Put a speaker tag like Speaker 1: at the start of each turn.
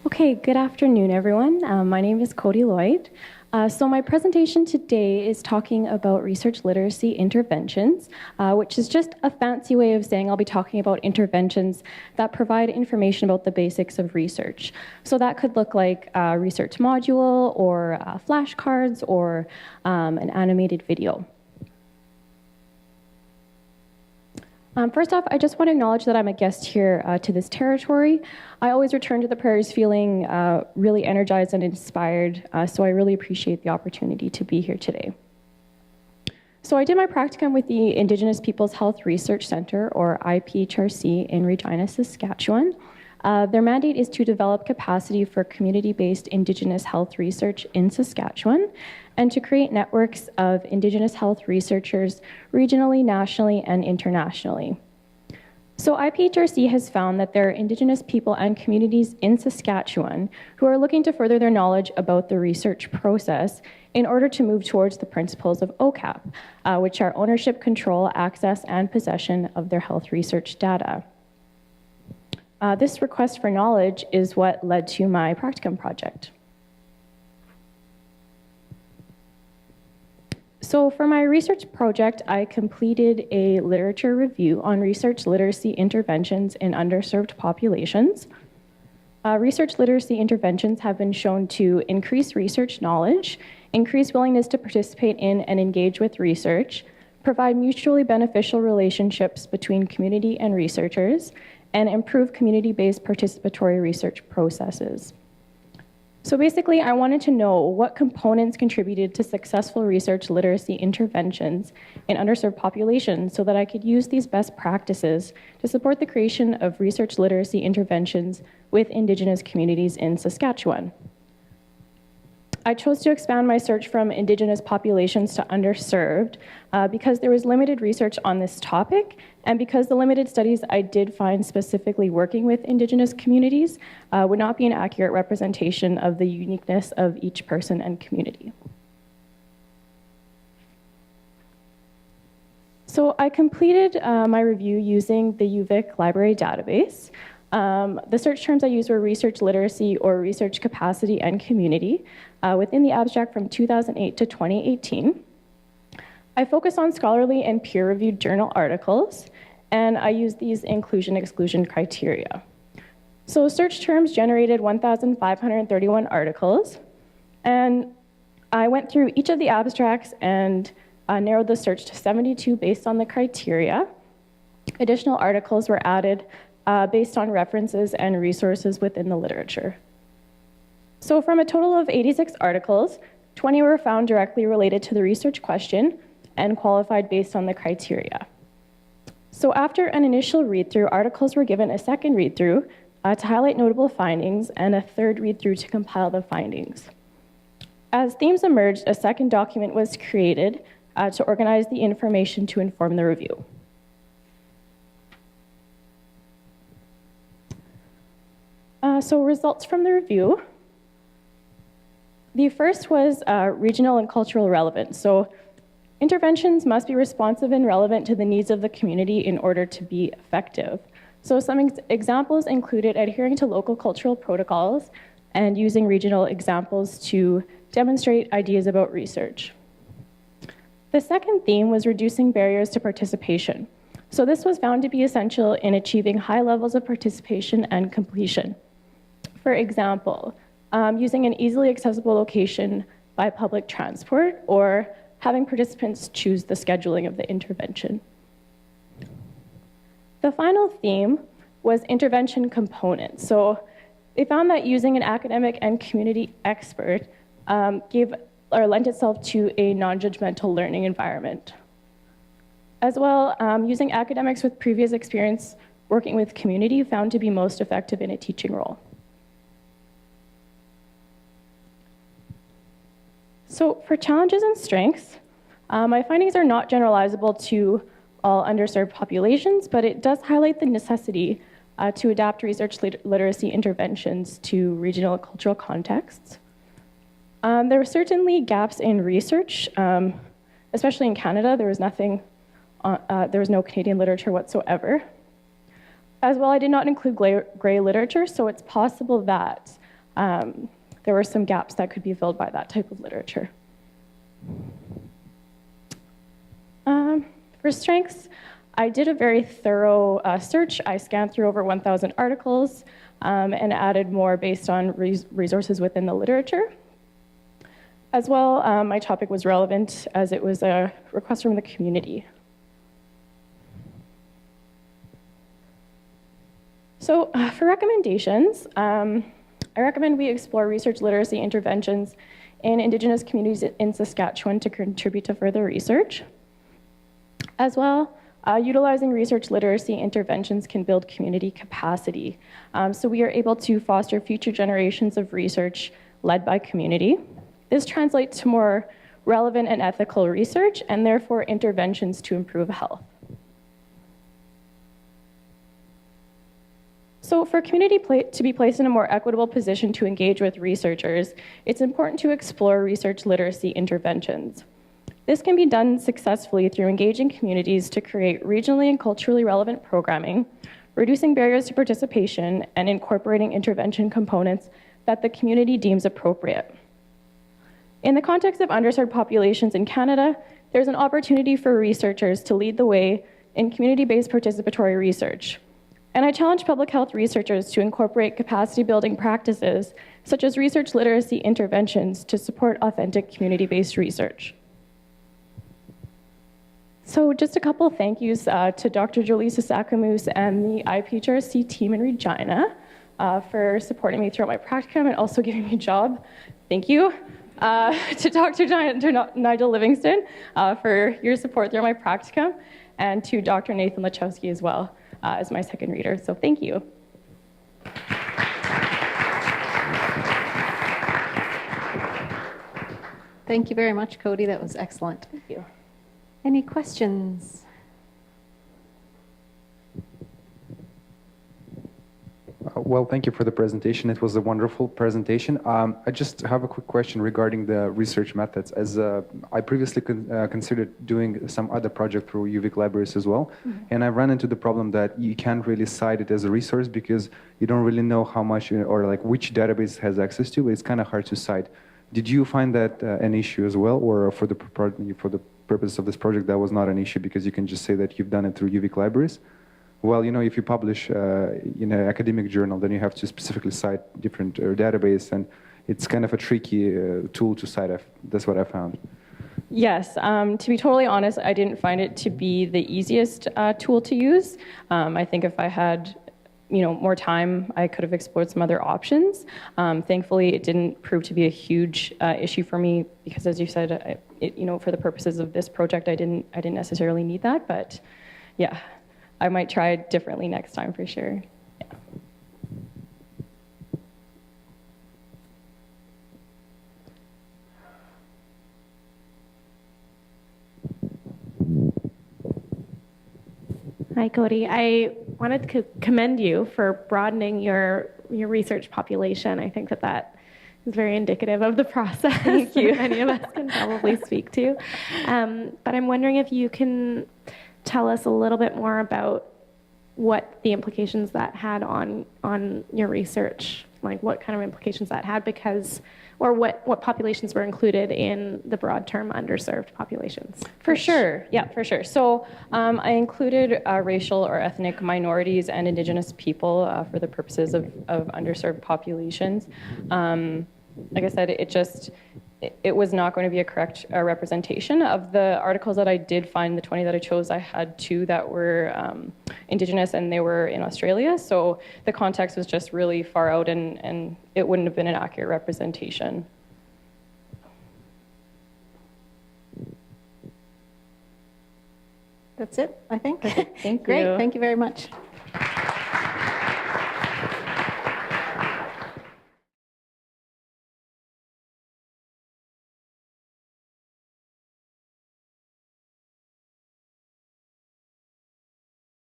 Speaker 1: Okay, good afternoon, everyone. My name is Cody Lloyd. So my presentation today is talking about research literacy interventions, which is just a fancy way of saying I'll be talking about interventions that provide information about the basics of research. So that could look like a research module or flashcards or an animated video. First off, I just want to acknowledge that I'm a guest here to this territory. I always return to the prairies feeling really energized and inspired, so I really appreciate the opportunity to be here today. So I did my practicum with the Indigenous Peoples Health Research Centre, or IPHRC, in Regina, Saskatchewan. Their mandate is to develop capacity for community-based Indigenous health research in Saskatchewan and to create networks of Indigenous health researchers regionally, nationally, and internationally. So IPHRC has found that there are Indigenous people and communities in Saskatchewan who are looking to further their knowledge about the research process in order to move towards the principles of OCAP, which are ownership, control, access, and possession of their health research data. This request for knowledge is what led to my practicum project. So for my research project, I completed a literature review on research literacy interventions in underserved populations. Research literacy interventions have been shown to increase research knowledge, increase willingness to participate in and engage with research, provide mutually beneficial relationships between community and researchers, and improve community-based participatory research processes. So basically, I wanted to know what components contributed to successful research literacy interventions in underserved populations so that I could use these best practices to support the creation of research literacy interventions with Indigenous communities in Saskatchewan. I chose to expand my search from Indigenous populations to underserved because there was limited research on this topic and because the limited studies I did find specifically working with Indigenous communities would not be an accurate representation of the uniqueness of each person and community. So I completed my review using the UVic library database. The search terms I used were research literacy or research capacity and community within the abstract from 2008 to 2018. I focused on scholarly and peer-reviewed journal articles, and I used these inclusion-exclusion criteria. So search terms generated 1,531 articles, and I went through each of the abstracts and narrowed the search to 72 based on the criteria. Additional articles were added based on references and resources within the literature. So from a total of 86 articles, 20 were found directly related to the research question and qualified based on the criteria. So after an initial read-through, articles were given a second read-through to highlight notable findings and a third read-through to compile the findings. As themes emerged, a second document was created to organize the information to inform the review. So results from the review. The first was regional and cultural relevance. So interventions must be responsive and relevant to the needs of the community in order to be effective. So some examples included adhering to local cultural protocols and using regional examples to demonstrate ideas about research. The second theme was reducing barriers to participation. So this was found to be essential in achieving high levels of participation and completion. For example, using an easily accessible location by public transport or having participants choose the scheduling of the intervention. The final theme was intervention components. So they found that using an academic and community expert lent itself to a non-judgmental learning environment. As well, using academics with previous experience working with community found to be most effective in a teaching role. So for challenges and strengths, my findings are not generalizable to all underserved populations, but it does highlight the necessity to adapt research literacy interventions to regional and cultural contexts. There were certainly gaps in research, especially in Canada. There was no Canadian literature whatsoever. As well, I did not include gray literature, so it's possible that there were some gaps that could be filled by that type of literature. For strengths, I did a very thorough search. I scanned through over 1,000 articles and added more based on resources within the literature. As well, my topic was relevant as it was a request from the community. So for recommendations, I recommend we explore research literacy interventions in Indigenous communities in Saskatchewan to contribute to further research. As well, utilizing research literacy interventions can build community capacity. So we are able to foster future generations of research led by community. This translates to more relevant and ethical research and therefore interventions to improve health. So for community to be placed in a more equitable position to engage with researchers, it's important to explore research literacy interventions. This can be done successfully through engaging communities to create regionally and culturally relevant programming, reducing barriers to participation, and incorporating intervention components that the community deems appropriate. In the context of underserved populations in Canada, there's an opportunity for researchers to lead the way in community-based participatory research. And I challenge public health researchers to incorporate capacity-building practices, such as research literacy interventions, to support authentic community-based research. So just a couple of thank yous to Dr. Jolie Sasakamoose and the IPHRC team in Regina for supporting me throughout my practicum and also giving me a job. Thank you. To Dr. Nigel Livingston for your support throughout my practicum, and to Dr. Nathan Lachowski as well as my second reader. So thank you.
Speaker 2: Thank you very much, Cody. That was excellent.
Speaker 1: Thank you.
Speaker 2: Any questions?
Speaker 3: Well, thank you for the presentation. It was a wonderful presentation. I just have a quick question regarding the research methods. As I previously considered doing some other project through UVic libraries as well, and I ran into the problem that you can't really cite it as a resource because you don't really know how much or like which database has access to. It's kind of hard to cite. Did you find that an issue as well, or for the purpose of this project that was not an issue because you can just say that you've done it through UVic libraries? Well, you know, if you publish in an academic journal, then you have to specifically cite different database, and it's kind of a tricky tool to cite. That's what I found.
Speaker 1: Yes, to be totally honest, I didn't find it to be the easiest tool to use. I think if I had, more time, I could have explored some other options. Thankfully, it didn't prove to be a huge issue for me because, as you said, for the purposes of this project, I didn't necessarily need that. But yeah, I might try it differently next time for sure. Yeah.
Speaker 4: Hi, Cody. I wanted to commend you for broadening your research population. I think that is very indicative of the process.
Speaker 1: Thank you.
Speaker 4: That many of us can probably speak to. But I'm wondering if you can tell us a little bit more about what the implications that had on your research, like what kind of implications that had, or what populations were included in the broad term underserved populations.
Speaker 1: For sure, yeah, for sure. So I included racial or ethnic minorities and Indigenous people for the purposes of underserved populations. Like I said, it was not going to be a correct representation of the articles that I did find. The 20 that I chose, I had 2 that were Indigenous and they were in Australia. So the context was just really far out and it wouldn't have been an accurate representation.
Speaker 2: That's it, I think.
Speaker 1: Thank you.
Speaker 2: Great, thank you very much.